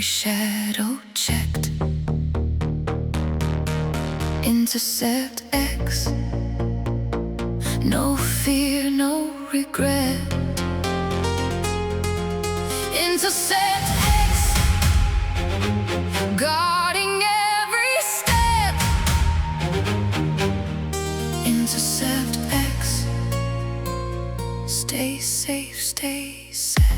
shadow checked. Intercept X. No fear, no regret. Intercept X. Guarding every step. Intercept X. Stay safe, stay set.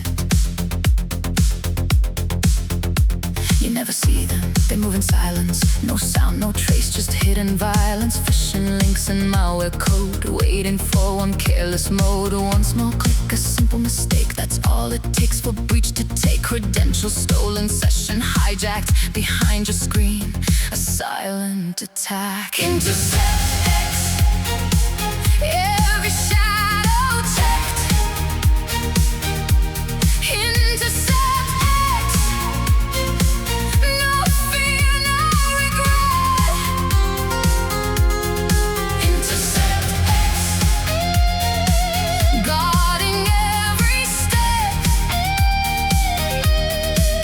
You never see them, they move in silence. No sound, no trace, just hidden violence. Phishing links and malware code, waiting for one careless mode. One small click, a simple mistake, that's all it takes for breach to take. Credentials stolen, session hijacked. Behind your screen, a silent attack. Intercept X. Every shadow checked. Intercept.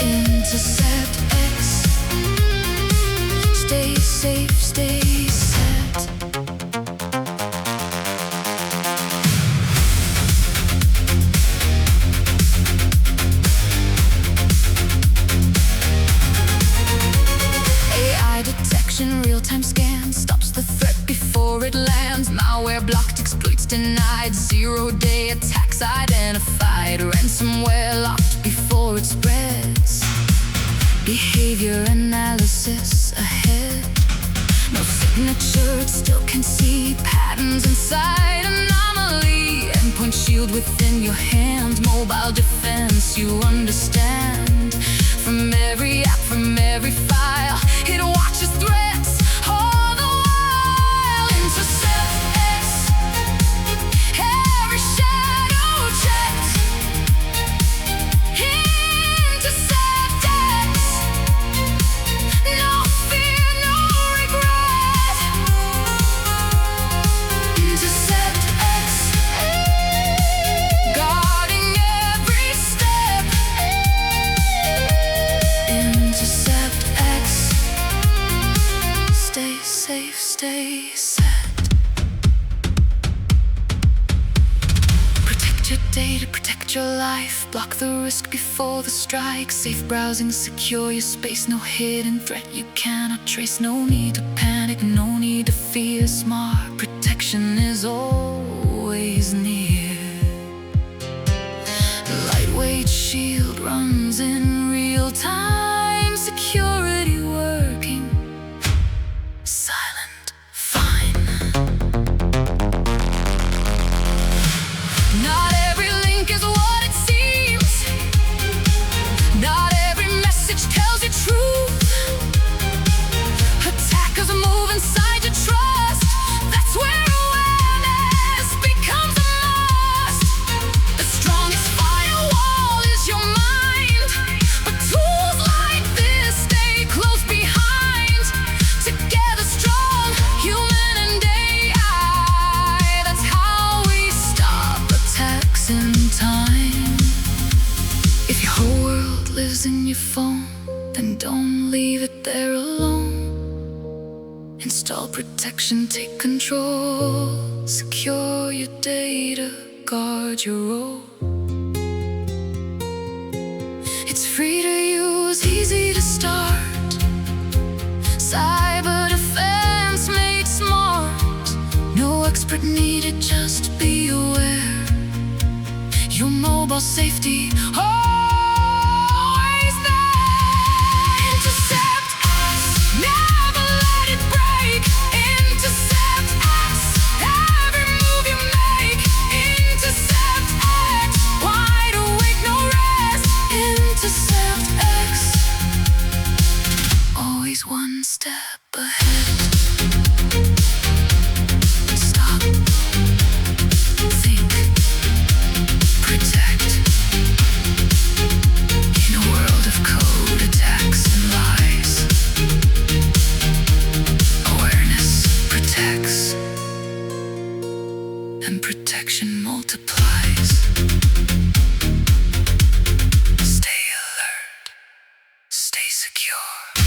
Intercept X. Stay safe, stay set. AI detection, real-time scan stops the threat before it lands. Malware blocked, exploits denied. Zero-day attacks identified. Ransomware locked before it spreads. Behavior analysis ahead. No signature, it still can see patterns inside. Anomaly, endpoint shield within your hand. Mobile defense, you understand. From every app, from every file, it watches threats all the while. Intercept X. Every shadow checked. Intercept X. No fear, no regret. Intercept X. Guarding every step. Intercept X. Stay safe, stay set. Protect your data, protect your life. Block the risk before the strike. Safe browsing, secure your space. No hidden threat you cannot trace. No need to panic, no need to fear. Smart protection is always near. Lightweight shield runs in real time. Security working. Silent, fine. Not every link is what it seems. Not every message tells you truth. Attackers move inside your trust. That's where awareness becomes a must. The strongest firewall is your mind, but tools like this stay close behind. Together strong, human and AI. That's how we stop attacks in time. If your whole world lives in your phone, then don't leave it there alone. Install protection, take control. Secure your data, guard your role. It's free to use, easy to start. Cyber defense made smart. No expert needed, just be aware. Your mobile safety always there. Intercept X. Never let it break. Intercept X. Every move you make. Intercept X. Wide awake, no rest. Intercept X. Always one step ahead. Stop. Think. Protect. In a world of code, attacks, and lies, awareness protects, and protection multiplies. Stay alert. stay secure.